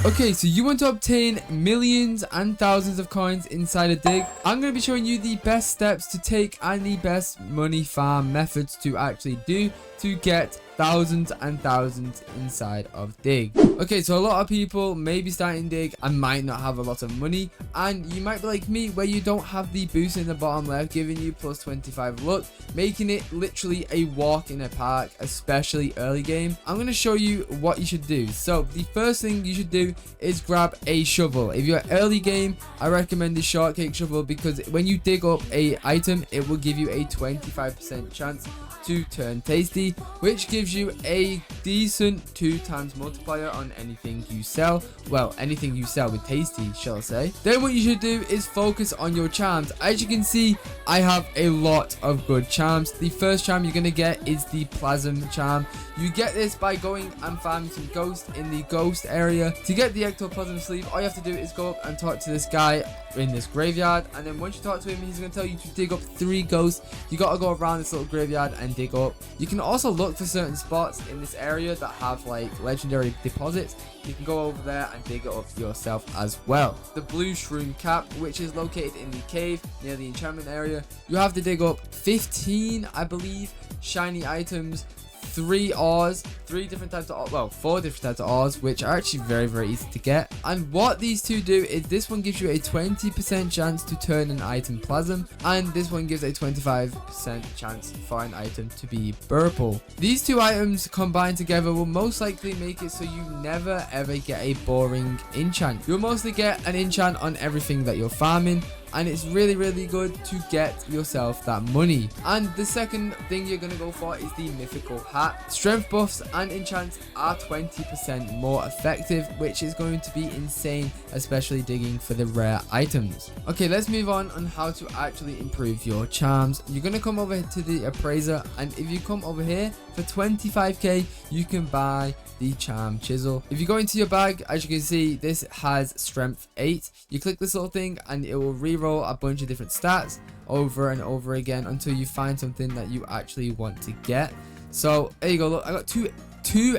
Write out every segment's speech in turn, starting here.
Okay, so you want to obtain millions and thousands of coins inside a dig. I'm going to be showing you the best steps to take and the best money farm methods to actually do to get thousands and thousands inside of dig. Okay, so a lot of people may be starting dig and might not have a lot of money, and you might be like me where you don't have the boost in the bottom left giving you plus 25 luck, making it literally a walk in a park, especially early game. I'm going to show you what you should do. So the first thing you should do is grab a shovel. If you're early game, I recommend the shortcake shovel because when you dig up a item, it will give you a 25% chance to turn tasty, which gives you a decent 2x multiplier on anything you sell. Well, anything you sell with tasty, shall I say. Then what you should do is focus on your charms. As you can see, I have a lot of good charms. The first charm you're going to get is the plasm charm. You get this by going and farming some ghosts in the ghost area. To get the ectoplasm sleeve, all you have to do is go up and talk to this guy in this graveyard, and then once you talk to him, he's going to tell you to dig up 3 ghosts. You got to go around this little graveyard and dig up. You can also look for certain spots in this area that have like legendary deposits. You can go over there and dig it up yourself as well. The blue shroom cap, which is located in the cave near the enchantment area, you have to dig up 15, I believe, shiny items, 3 ores, 4 different types of ores, which are actually very easy to get. And what these two do is this one gives you a 20% chance to turn an item plasm, and this one gives a 25% chance for an item to be purple. These two items combined together will most likely make it so you never ever get a boring enchant. You'll mostly get an enchant on everything that you're farming, and it's really good to get yourself that money. And the second thing you're going to go for is the mythical hat. Strength buffs and enchants are 20% more effective, which is going to be insane, especially digging for the rare items. Okay, let's move on how to actually improve your charms. You're going to come over to the appraiser, and if you come over here for 25k, you can buy the charm chisel. If you go into your bag, as you can see, this has strength 8. You click this little thing and it will re-roll a bunch of different stats over and over again until you find something that you actually want to get. So there you go. Look, I got two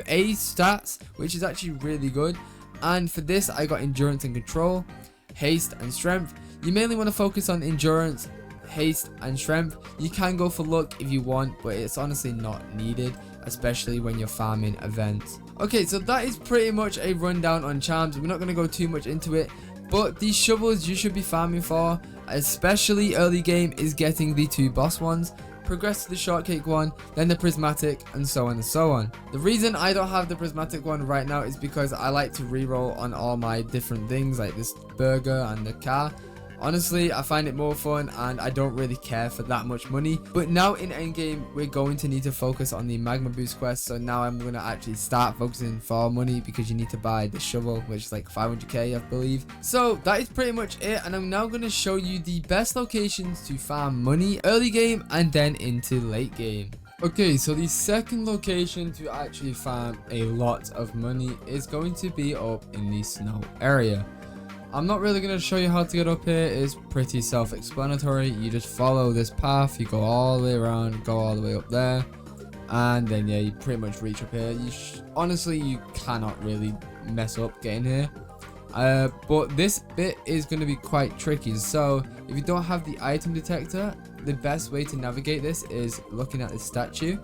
A stats, which is actually really good. And for this, I got endurance and control, haste and strength. You mainly want to focus on endurance, haste and strength. You can go for luck if you want, but it's honestly not needed, especially when you're farming events. Okay, so that is pretty much a rundown on charms. We're not going to go too much into it, but these shovels you should be farming for, especially early game, is getting the 2 boss ones, progress to the shortcake one, then the prismatic, and so on and so on. The reason I don't have the prismatic one right now is because I like to reroll on all my different things like this burger and the car. Honestly, I find it more fun and I don't really care for that much money. But now in endgame, we're going to need to focus on the magma boost quest. So now I'm going to actually start focusing for money because you need to buy the shovel, which is like 500k, I believe. So that is pretty much it. And I'm now going to show you the best locations to farm money early game and then into late game. Okay, so the second location to actually farm a lot of money is going to be up in the snow area. I'm not really going to show you how to get up here. It's pretty self-explanatory. You just follow this path, you go all the way around, go all the way up there, and then yeah, you pretty much reach up here. Honestly, you cannot really mess up getting here. But this bit is going to be quite tricky. So if you don't have the item detector, the best way to navigate this is looking at the statue.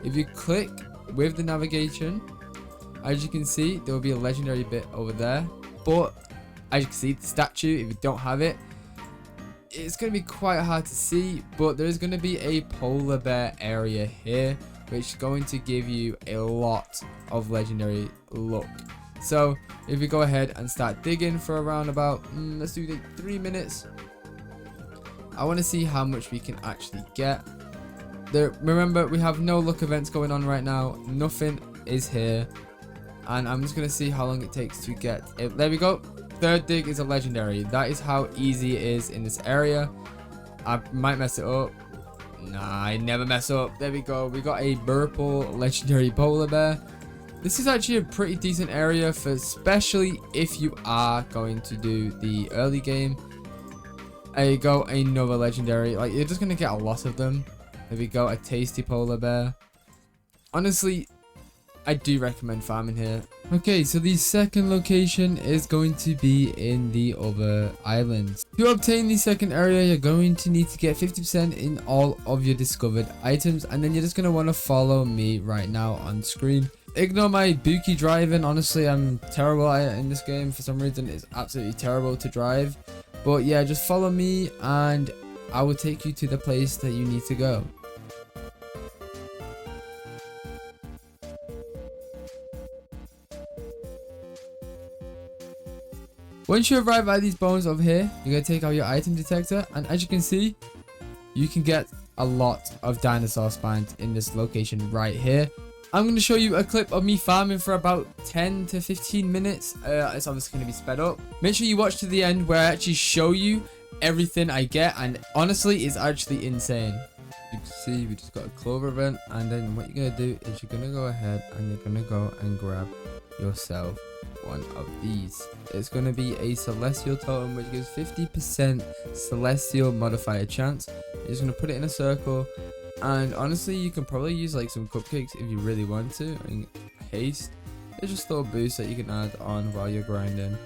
If you click with the navigation, as you can see, there will be a legendary bit over there, but as you can see, the statue, if you don't have it, it's going to be quite hard to see, but there's going to be a polar bear area here, which is going to give you a lot of legendary luck. So if we go ahead and start digging for around about, let's do 3 minutes. I want to see how much we can actually get. Remember, we have no luck events going on right now. Nothing is here. And I'm just going to see how long it takes to get it. There we go. Third dig is a legendary. That is how easy it is in this area. I might mess it up. Nah, I never mess up. There we go. We got a purple legendary polar bear. This is actually a pretty decent area for, especially if you are going to do the early game. There you go, another legendary. Like, you're just going to get a lot of them. There we go, a tasty polar bear. Honestly, I do recommend farming here. Okay, so the second location is going to be in the other islands. To obtain the second area, you're going to need to get 50% in all of your discovered items, and then you're just going to want to follow me right now on screen. Ignore my bookie driving. Honestly, I'm terrible at it in this game. For some reason, it's absolutely terrible to drive. But yeah, just follow me and I will take you to the place that you need to go. Once you arrive at these bones over here, you're going to take out your item detector, and as you can see, you can get a lot of dinosaur spines in this location right here. I'm going to show you a clip of me farming for about 10 to 15 minutes. It's obviously going to be sped up. Make sure you watch to the end where I actually show you everything I get, and honestly, it's actually insane. You can see we just got a clover event, and then what you're going to do is you're going to go ahead and you're going to go and grab yourself one of these. It's going to be a celestial totem which gives 50% celestial modifier chance. You're just going to put it in a circle, and honestly you can probably use like some cupcakes if you really want to. And haste is just a little boost that you can add on while you're grinding.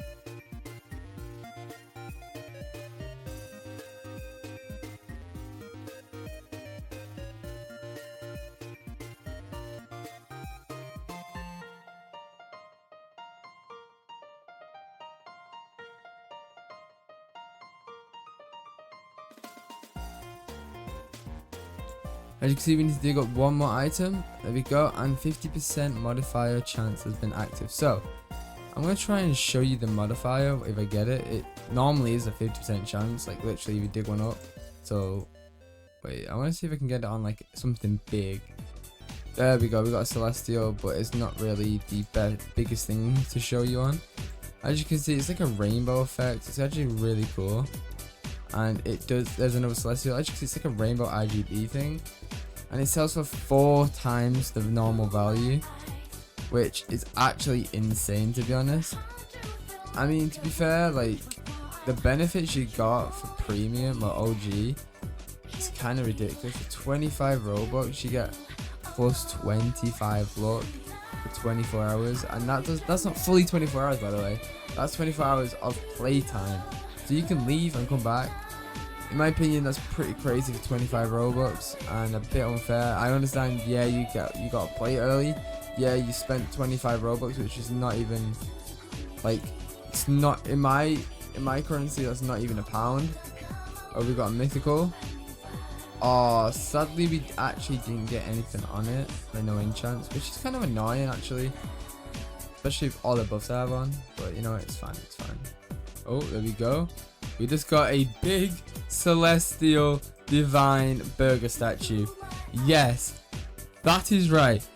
As you can see, we need to dig up one more item. There we go, and 50% modifier chance has been active. So I'm going to try and show you the modifier if I get it. It normally is a 50% chance, like literally if you dig one up. So wait, I want to see if I can get it on like something big. There we go, we got a celestial, but it's not really the biggest thing to show you on. As you can see, it's like a rainbow effect. It's actually really cool. And it does, there's another celestial. As you can see, it's like a rainbow RGB thing, and it sells for 4 times the normal value, which is actually insane, to be honest. I mean, to be fair, like the benefits you got for premium or OG, it's kind of ridiculous. For 25 Robux you get plus 25 luck for 24 hours, and that's not fully 24 hours, by the way. That's 24 hours of playtime. So you can leave and come back. In my opinion, that's pretty crazy for 25 Robux and a bit unfair. I understand, yeah, you got to play early. Yeah, you spent 25 Robux, which is not even like, it's not in my currency, that's not even a pound. Oh, we got a mythical. Oh, sadly we actually didn't get anything on it. Like no enchants, which is kind of annoying actually, especially if all the buffs I have on. But you know what, it's fine, it's fine. Oh, there we go. We just got a big celestial divine burger statue. Yes, that is right.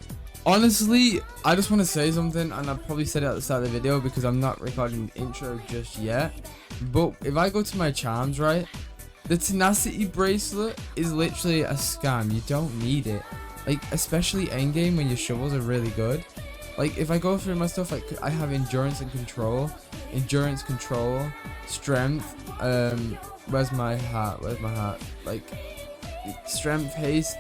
Honestly, I just want to say something, and I probably said it at the start of the video because I'm not recording the intro just yet. But if I go to my charms, right, the tenacity bracelet is literally a scam. You don't need it. Like, especially endgame when your shovels are really good. Like, if I go through my stuff, like I have endurance and control. Endurance, control, strength, where's my hat, like strength, haste.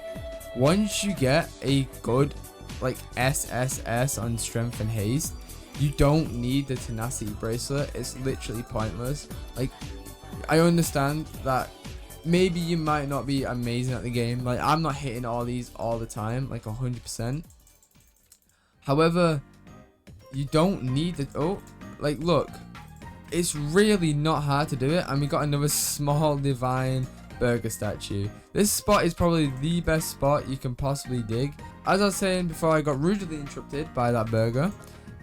Once you get a good like SSS on strength and haste, you don't need the tenacity bracelet. It's literally pointless. Like, I understand that maybe you might not be amazing at the game, like I'm not hitting all these all the time like 100%. However, you don't need the like, look, it's really not hard to do it, and we got another small divine burger statue. This spot is probably the best spot you can possibly dig. As I was saying before I got rudely interrupted by that burger,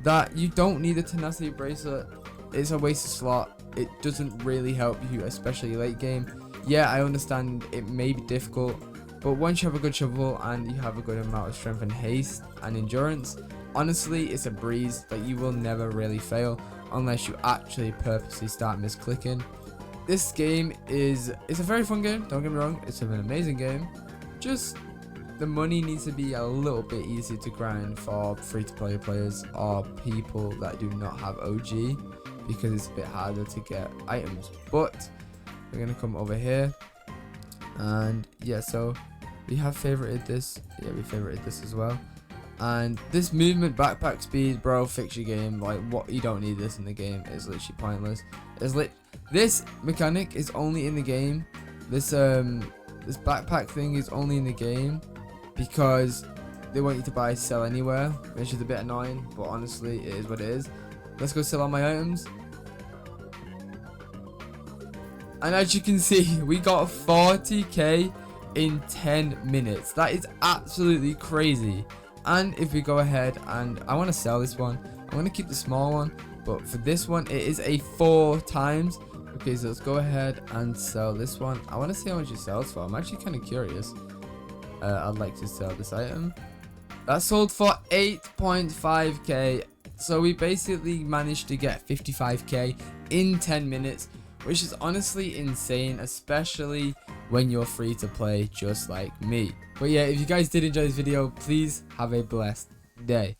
that you don't need a tenacity bracelet. It's a waste of slot. It doesn't really help you, especially late game. Yeah, I understand it may be difficult, but once you have a good shovel and you have a good amount of strength and haste and endurance, honestly, it's a breeze. Like, you will never really fail unless you actually purposely start misclicking. This game it's a very fun game, don't get me wrong, it's an amazing game. Just the money needs to be a little bit easier to grind for free-to-play players or people that do not have OG, because it's a bit harder to get items. But we're gonna come over here, and yeah, so we have favorited this. Yeah, we favorited this as well. And this movement backpack speed, bro, fix your game. Like, what? You don't need this in the game. It's literally pointless. This mechanic is only in the game. This backpack thing is only in the game because they want you to buy sell anywhere, which is a bit annoying, but honestly it is what it is. Let's go sell all my items. And as you can see, we got 40k in 10 minutes. That is absolutely crazy. And if we go ahead and I want to sell this one, I'm going to keep the small one, but for this one it is a 4 times. Okay, so let's go ahead and sell this one. I want to see how much it sells for. I'm actually kind of curious. I'd like to sell this item. That sold for 8.5k. So we basically managed to get 55k in 10 minutes, which is honestly insane, especially when you're free to play just like me. But yeah, if you guys did enjoy this video, please have a blessed day.